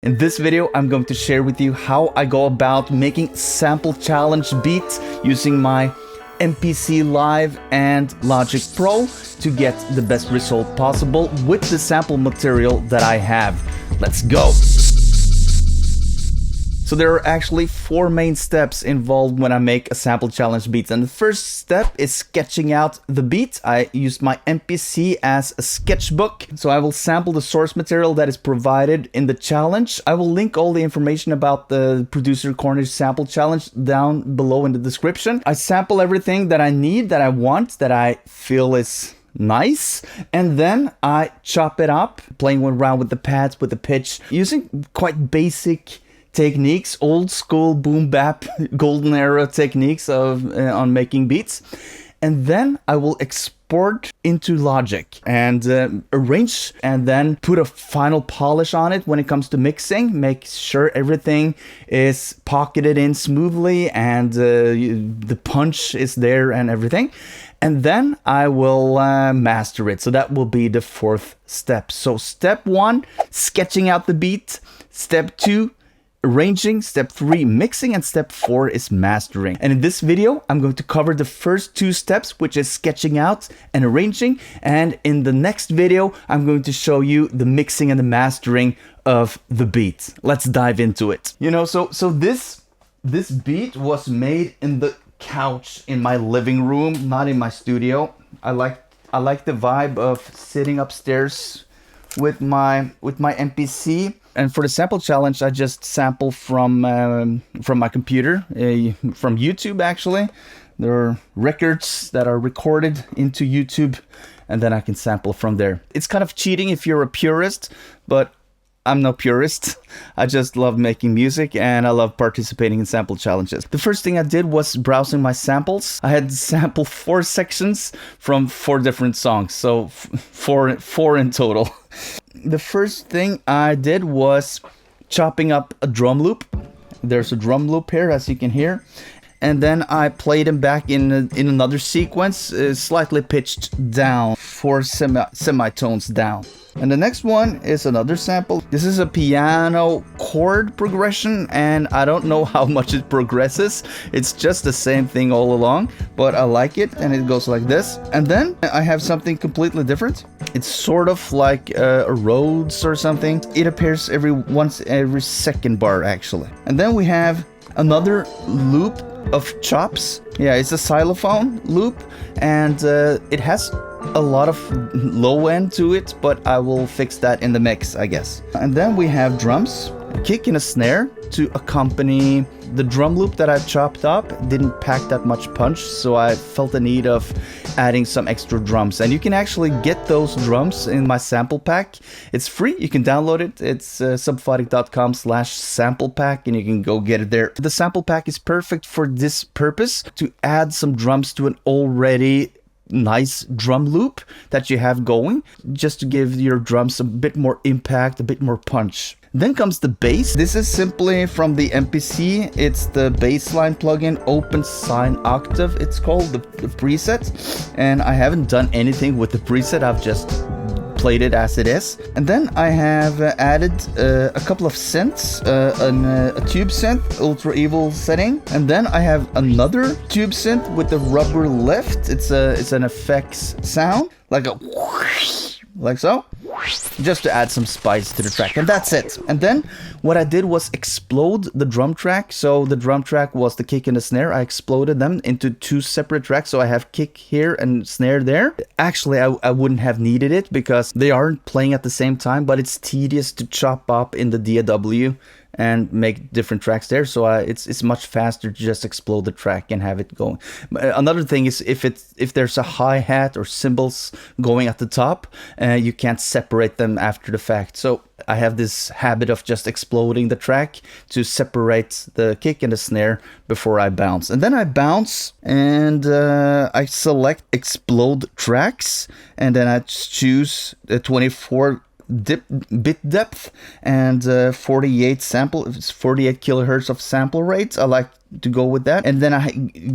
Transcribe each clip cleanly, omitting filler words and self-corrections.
In this video, I'm going to share with you how I go about making sample challenge beats using my MPC Live and Logic Pro to get the best result possible with the sample material that I have. Let's go! So there are actually 4 main steps involved when I make a sample challenge beat. And the first step is sketching out the beat. I use my MPC as a sketchbook. So I will sample the source material that is provided in the challenge. I will link all the information about the Producer Corner's sample challenge down below in the description. I sample everything that I need, that I want, that I feel is nice, and then I chop it up, playing around with the pads, with the pitch, using quite basic techniques, old school boom bap golden era techniques of on making beats. And then I will export into Logic and arrange, and then put a final polish on it when it comes to mixing. Make sure everything is pocketed in smoothly and the punch is there and everything. And then I will master it. So that will be the 4th step. So step 1, sketching out the beat. Step 2, arranging. Step 3, mixing. And step 4 is mastering. And in this video, I'm going to cover the first 2 steps, which is sketching out and arranging. And in the next video, I'm going to show you the mixing and the mastering of the beat. Let's dive into it. You know, so this beat was made in the couch in my living room, not in my studio. I like the vibe of sitting upstairs with my MPC. And for the sample challenge, I just sample from my computer, from YouTube actually. There are records that are recorded into YouTube, and then I can sample from there. It's kind of cheating if you're a purist, but I'm no purist. I just love making music and I love participating in sample challenges. The first thing I did was browsing my samples. I had sampled 4 sections from 4 different songs, so 4 in total. The first thing I did was chopping up a drum loop. There's a drum loop here, as you can hear. And then I played them back in another sequence, slightly pitched down, 4 semitones down. And the next one is another sample. This is a piano chord progression, and I don't know how much it progresses. It's just the same thing all along, but I like it, and it goes like this. And then I have something completely different. It's sort of like a Rhodes or something. It appears every second bar actually. And then we have another loop of chops. Yeah, it's a xylophone loop, and it has a lot of low end to it, but I will fix that in the mix, I guess. And then we have drums, a kick and a snare to accompany the drum loop that I chopped up. Didn't pack that much punch, so I felt the need of adding some extra drums. And you can actually get those drums in my sample pack. It's free, you can download it. It's subphotic.com/sample pack, and you can go get it there. The sample pack is perfect for this purpose, to add some drums to an already nice drum loop that you have going, just to give your drums a bit more impact, a bit more punch. Then comes the bass. This is simply from the MPC. It's the bassline plugin, Open Sine Octave it's called, the preset. And I haven't done anything with the preset, I've just played it as it is. And then I have added a couple of synths, a tube synth, Ultra Evil setting, and then I have another tube synth with the rubber lift. It's an effects sound, like a whoosh, like so, just to add some spice to the track, and that's it. And then what I did was explode the drum track. So the drum track was the kick and the snare. I exploded them into 2 separate tracks, so I have kick here and snare there. Actually, I wouldn't have needed it because they aren't playing at the same time, but it's tedious to chop up in the DAW and make different tracks there, so it's much faster to just explode the track and have it going. Another thing is if there's a hi-hat or cymbals going at the top, you can't separate them after the fact. So I have this habit of just exploding the track to separate the kick and the snare before I bounce. And then I bounce and I select explode tracks, and then I choose the 24 bit depth and 48 kilohertz of sample rates. I like to go with that. And then I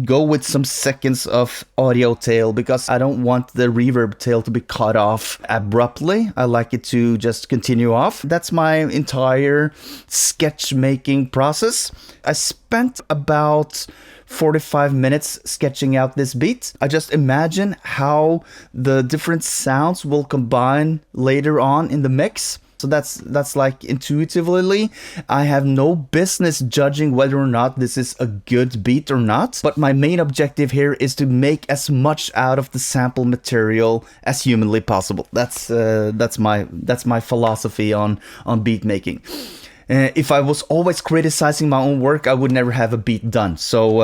go with some seconds of audio tail because I don't want the reverb tail to be cut off abruptly. I like it to just continue off. That's my entire sketch making process. I spent about 45 minutes sketching out this beat. I just imagine how the different sounds will combine later on in the mix. So that's like intuitively, I have no business judging whether or not this is a good beat or not. But my main objective here is to make as much out of the sample material as humanly possible. That's my philosophy on beat making. If I was always criticizing my own work, I would never have a beat done. So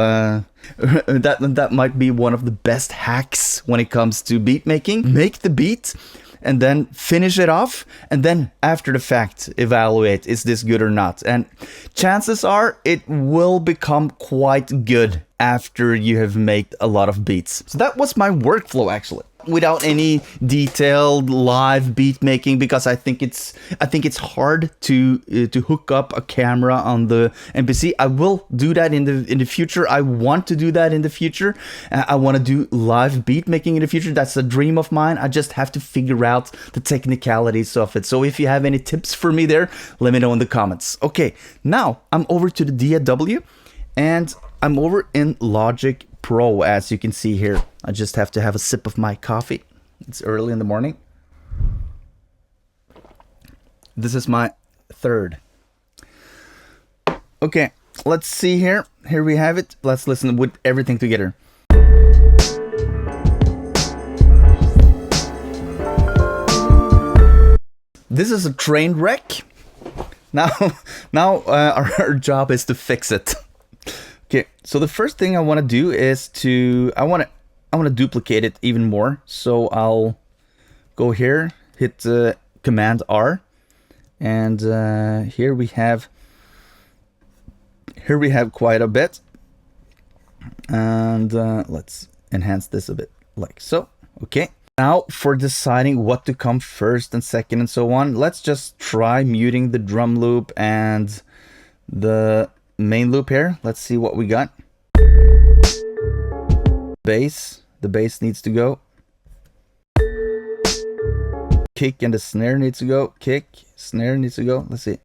that might be one of the best hacks when it comes to beat making. Make the beat and then finish it off, and then after the fact evaluate, is this good or not? And chances are it will become quite good after you have made a lot of beats. So that was my workflow actually, without any detailed live beat making, because I think it's hard to hook up a camera on the MPC. I will do that in the future. I want to do that in the future. I want to do live beat making in the future. That's a dream of mine. I just have to figure out the technicalities of it. So if you have any tips for me there, let me know in the comments. Okay, now I'm over to the DAW and I'm over in Logic Pro, as you can see here. I just have to have a sip of my coffee. It's early in the morning. This is my third. Okay, let's see here. Here we have it. Let's listen with everything together. This is a train wreck. Now our job is to fix it. Okay, so the first thing I want to do is I want to duplicate it even more. So I'll go here, hit Command R, and here we have quite a bit. And let's enhance this a bit, like so. Okay. Now for deciding what to come first and second and so on, let's just try muting the drum loop and the main loop here. Let's see what we got. Bass. The bass needs to go. Kick and the snare needs to go. Kick, snare needs to go. Let's see.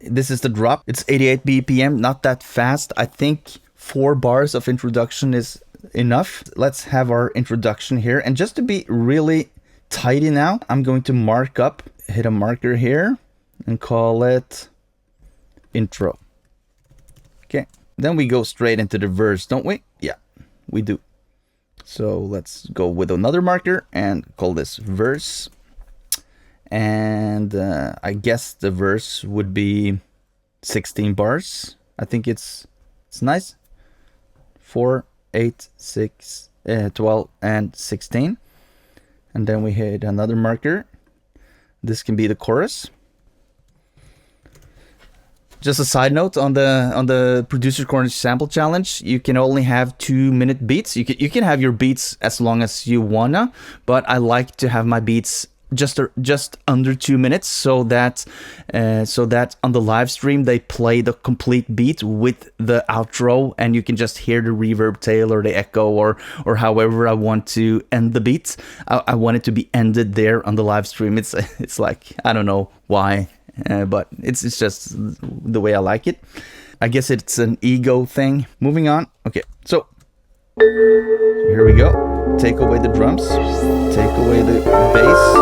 This is the drop. It's 88 BPM, not that fast. I think 4 bars of introduction is enough. Let's have our introduction here. And just to be really tidy now, I'm going to mark up, hit a marker here and call it intro. Okay. Then we go straight into the verse, don't we? Yeah, we do. So let's go with another marker and call this verse. And I guess the verse would be 16 bars. I think it's nice. 4, 8, 6, 12, and 16. And then we hit another marker. This can be the chorus. Just a side note on the Producer Corner Sample Challenge, you can only have 2-minute beats. You can have your beats as long as you wanna, but I like to have my beats just under 2 minutes, so that on the live stream they play the complete beat with the outro, and you can just hear the reverb tail or the echo or however I want to end the beat. I want it to be ended there on the live stream. It's like, I don't know why, but it's just the way I like it. I guess it's an ego thing. Moving on. Okay, so here we go. Take away the drums, take away the bass.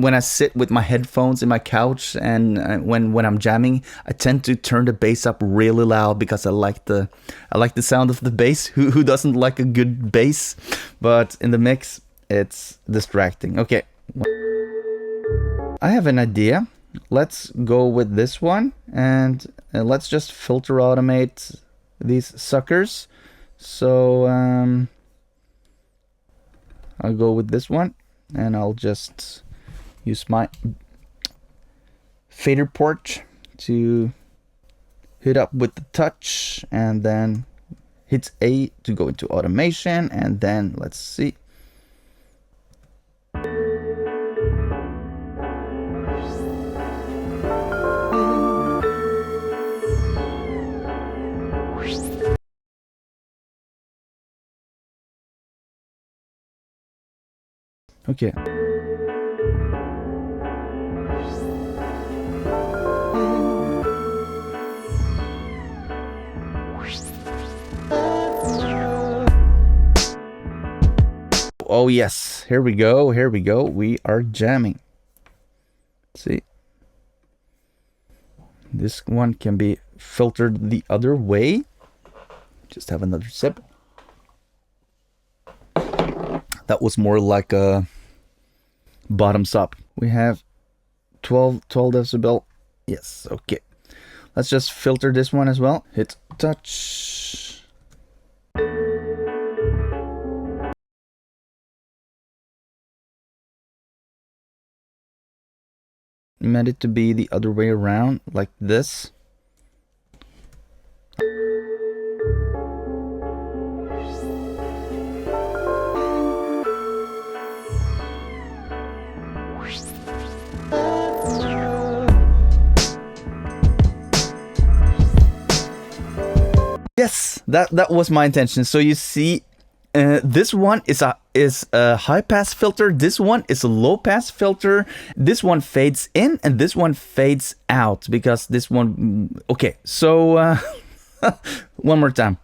when I sit with my headphones in my couch and when I'm jamming, I tend to turn the bass up really loud because I like the sound of the bass. Who doesn't like a good bass? But in the mix, it's distracting. Okay, I have an idea. Let's go with this one, and let's just filter automate these suckers. So I'll go with this one, and I'll just use my fader port to hit up with the touch, and then hit A to go into automation, and then let's see. Okay. Oh yes, here we go, here we go. We are jamming. Let's see. This one can be filtered the other way. Just have another sip. That was more like a bottoms up. We have 12 decibel. Yes, okay. Let's just filter this one as well. Hit touch. Meant it to be the other way around, like this. Yes, that was my intention. So you see, this one is a high pass filter. This one is a low pass filter. This one fades in, and this one fades out because this one. Okay, so one more time.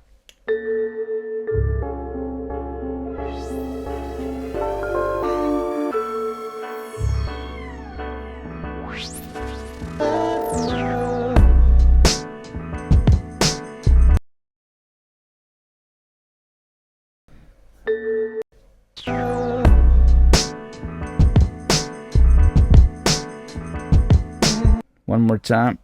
One more time.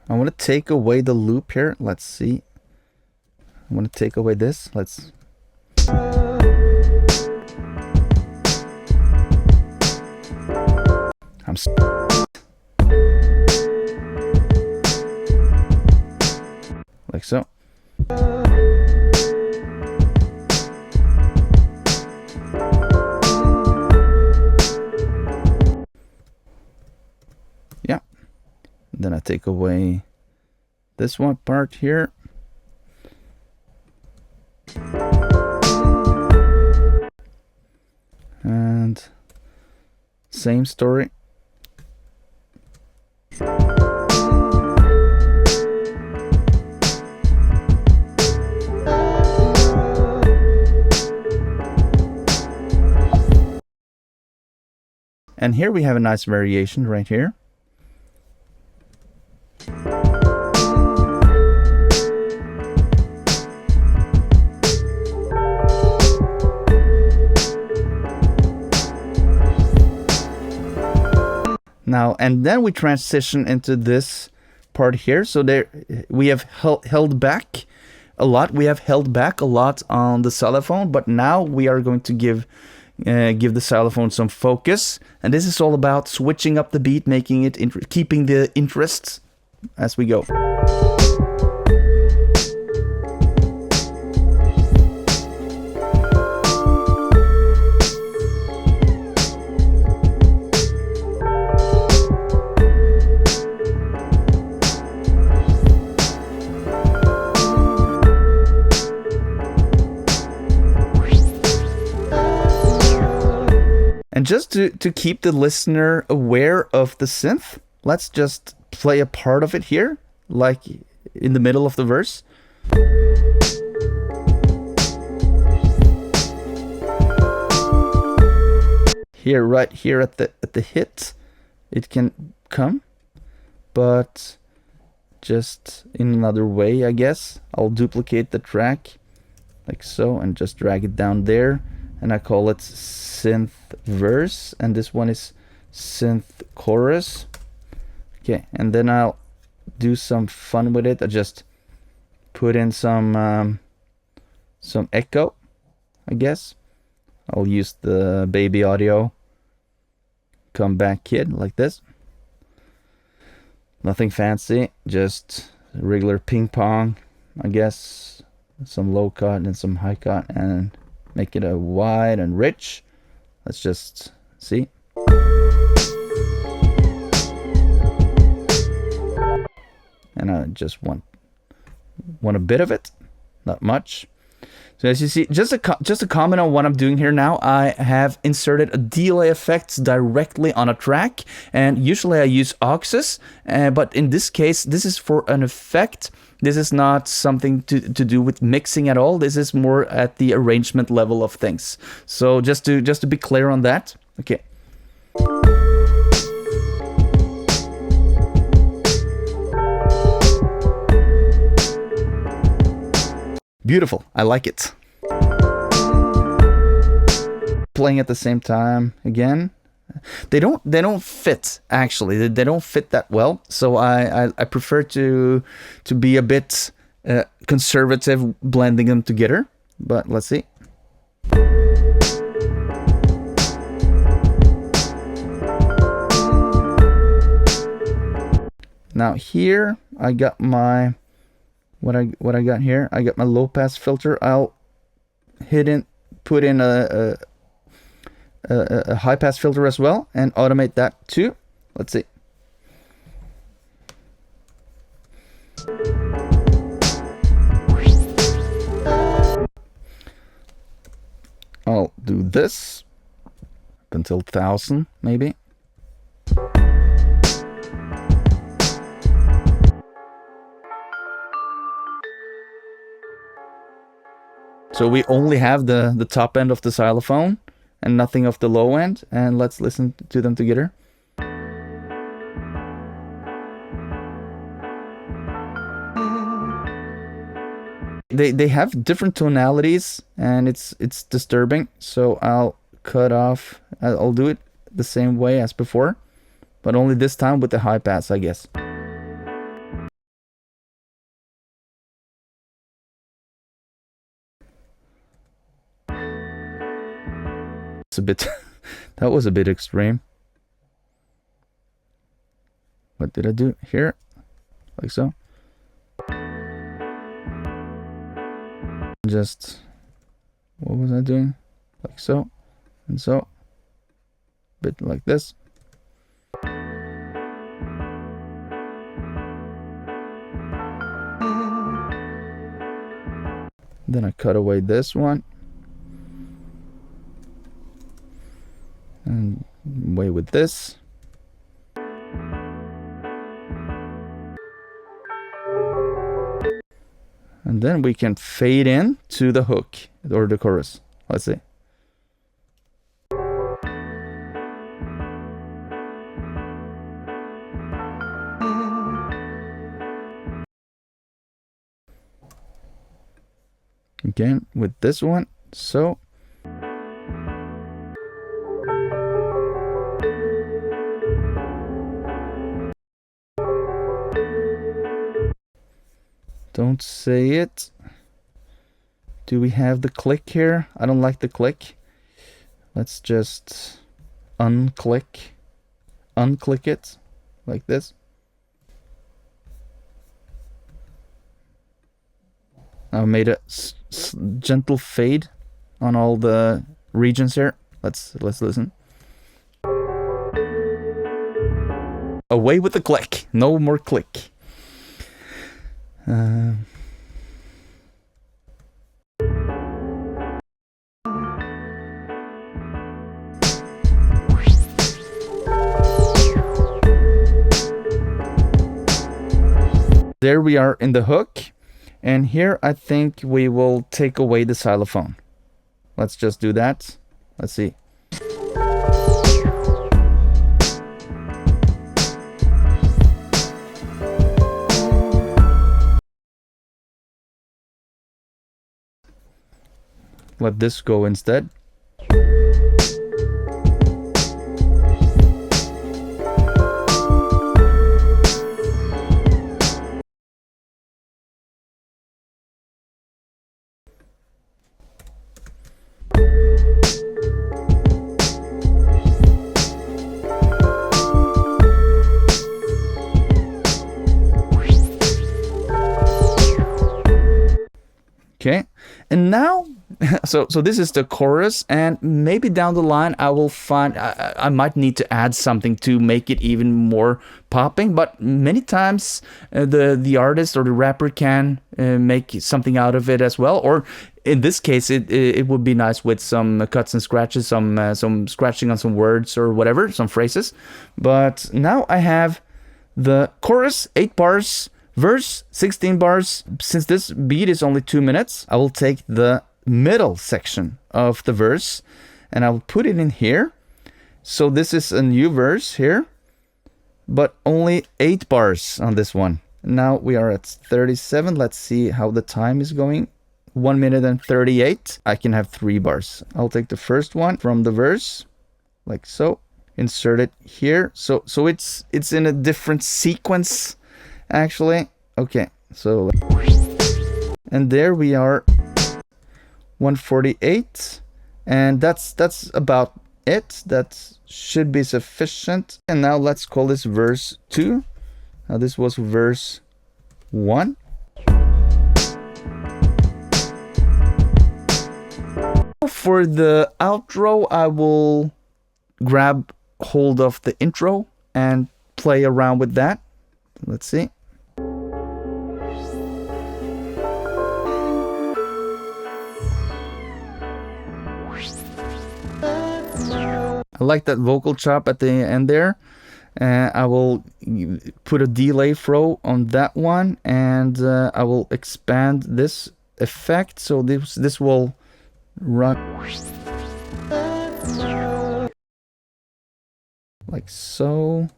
I want to take away the loop here. Let's see. I want to take away this. Let's. Like so. Yeah. Then I take away this one part here. And same story. And here we have a nice variation right here. Now, and then we transition into this part here. So there we have held back a lot. We have held back a lot on the xylophone, but now we are going to give the xylophone some focus. And this is all about switching up the beat, making it keeping the interest as we go. And just to keep the listener aware of the synth, let's just play a part of it here, like in the middle of the verse. Here, right here at the hit, it can come, but just in another way, I guess. I'll duplicate the track like so and just drag it down there, and I call it synth verse, and this one is synth chorus. Okay, and then I'll do some fun with it. I just put in some echo, I guess. I'll use the baby audio comeback kit like this. Nothing fancy, just regular ping pong, I guess. Some low cut and some high cut, and make it a wide and rich. Let's just see. And I just want a bit of it, not much. So as you see, just a comment on what I'm doing here now. I have inserted a delay effects directly on a track, and usually I use auxes, but in this case, this is for an effect. This is not something to do with mixing at all. This is more at the arrangement level of things. So just to be clear on that. Okay. Beautiful. I like it. Playing at the same time again. They don't fit, actually. They don't fit that well. So I prefer to be a bit conservative blending them together. But let's see. Now here I got my what I got here. I got my low pass filter. I'll put in a high pass filter as well and automate that too. Let's see. I'll do this up until 1000 maybe. So we only have the top end of the xylophone and nothing of the low end, and let's listen to them together. They have different tonalities, and it's disturbing. So I'll cut off. I'll do it the same way as before, but only this time with the high pass, I guess. It's a bit that was a bit extreme. What did I do here? Like so. Just what was I doing? Like so and so. Bit like this. Then I cut away this one. And away with this. And then we can fade in to the hook or the chorus. Let's see. Again with this one. So don't say it. Do we have the click here? I don't like the click. Let's just unclick it like this. I made a gentle fade on all the regions here. Let's listen. Away with the click. No more click. There we are in the hook. And here I think we will take away the xylophone. Let's just do that. Let's see. Let this go instead. Okay, and now, so this is the chorus, and maybe down the line I will find, I might need to add something to make it even more popping, but many times the artist or the rapper can make something out of it as well, or in this case it would be nice with some cuts and scratches, some scratching on some words or whatever, some phrases. But now I have the chorus, 8 bars, verse 16 bars. Since this beat is only 2 minutes, I will take the middle section of the verse and I will put it in here. So this is a new verse here, but only 8 bars on this one. Now we are at 37. Let's see how the time is going. 1 minute and 38. I can have 3 bars. I'll take the first one from the verse, like so. Insert it here. So it's in a different sequence, actually. Okay, so, and there we are, 148, and that's about it. That should be sufficient. And now let's call this verse 2. Now this was verse 1. For the outro, I will grab hold of the intro and play around with that. Let's see. I like that vocal chop at the end there. I will put a delay throw on that one, and I will expand this effect so this will run like so.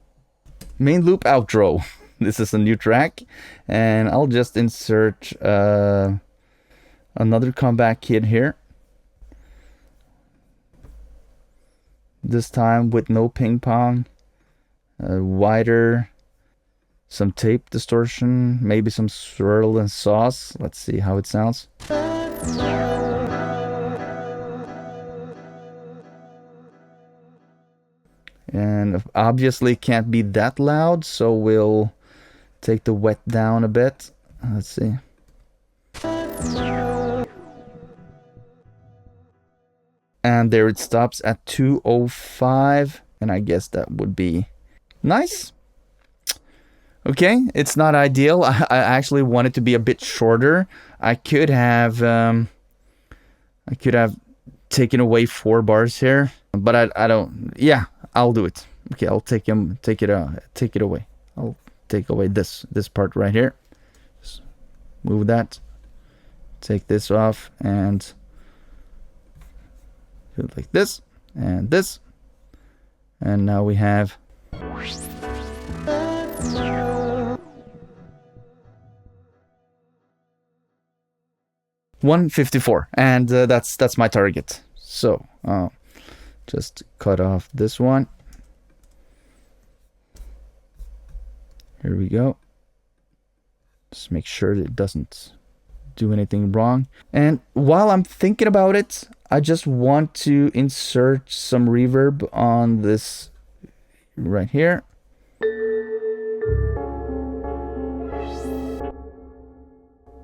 Main loop outro. This is a new track, and I'll just insert another comeback kit here. This time with no ping pong, wider, some tape distortion, maybe some swirl and sauce. Let's see how it sounds. And obviously can't be that loud, so we'll take the wet down a bit. Let's see. And there it stops at 2:05, and I guess that would be nice. Okay, it's not ideal. I actually want it to be a bit shorter. I could have taken away 4 bars here, but I don't. Yeah, I'll do it. Okay, I'll take it away. I'll take away this part right here. Just move that. Take this off and do it like this and this. And now we have 154, and that's my target. So just cut off this one. Here we go. Just make sure that it doesn't do anything wrong. And while I'm thinking about it, I just want to insert some reverb on this right here.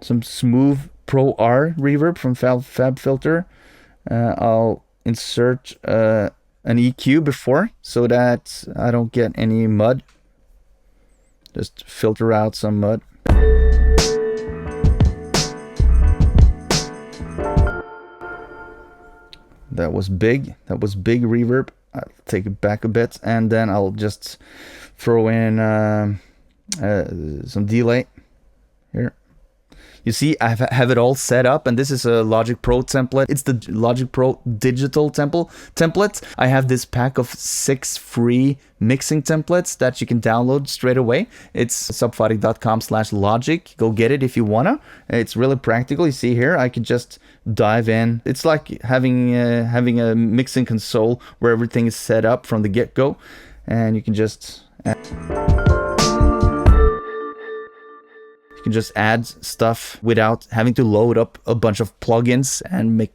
Some smooth Pro R reverb from FabFilter. I'll insert an EQ before so that I don't get any mud. Just filter out some mud. That was big. That was big reverb. I'll take it back a bit, and then I'll just throw in some delay. Here. You see, I have it all set up, and this is a Logic Pro template. It's the Logic Pro digital template. I have this pack of 6 free mixing templates that you can download straight away. It's subphotic.com/logic. Go get it if you wanna. It's really practical. You see here, I can just dive in. It's like having a mixing console where everything is set up from the get-go, and you can just add stuff without having to load up a bunch of plugins and make.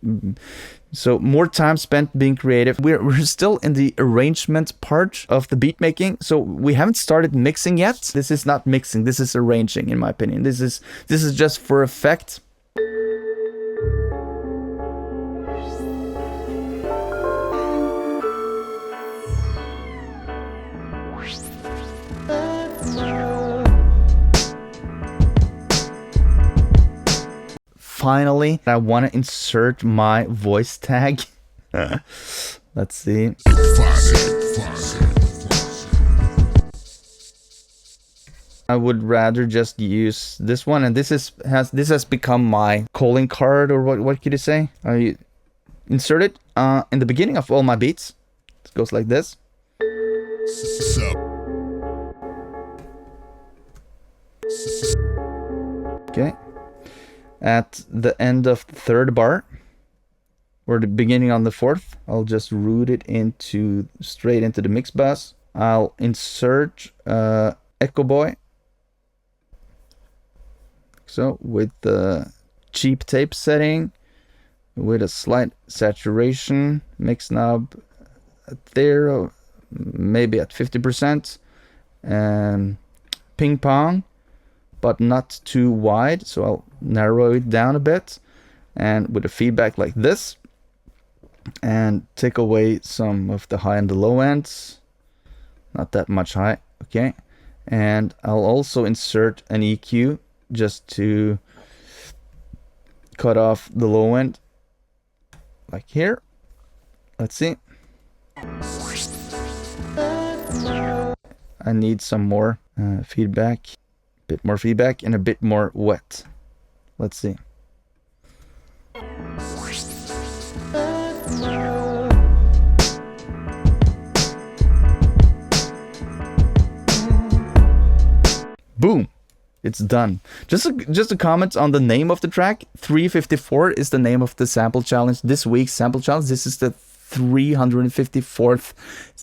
So more time spent being creative. We're still in the arrangement part of the beat making, so we haven't started mixing yet. This is not mixing. This is arranging, in my opinion. This is just for effect. Finally, I want to insert my voice tag. Let's see. I would rather just use this one, and this has become my calling card, or what could you say? I insert it in the beginning of all my beats. It goes like this. Okay. At the end of the 3rd bar, or the beginning on the 4th, I'll just route it straight into the mix bus. I'll insert Echo Boy. So with the cheap tape setting, with a slight saturation, mix knob at there, maybe at 50%, and ping pong, but not too wide, so I'll narrow it down a bit, and with a feedback like this, and take away some of the high and the low ends, not that much high. Okay, and I'll also insert an EQ just to cut off the low end, like here. Let's see. I need some more feedback. Bit more feedback and a bit more wet. Let's see. Boom, it's done. Just a comment on the name of the track. 354 is the name of the sample challenge, this week's sample challenge. This is the 354th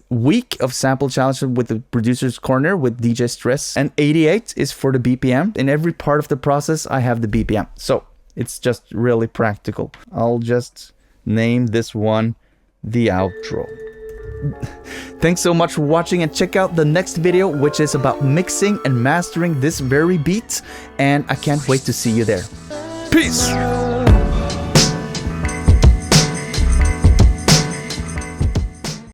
week of sample challenge with the producer's corner with DJ Stress, and 88 is for the BPM. In every part of the process I have the BPM, so it's just really practical. I'll just name this one the outro. Thanks so much for watching, and check out the next video, which is about mixing and mastering this very beat, and I can't wait to see you there. Peace.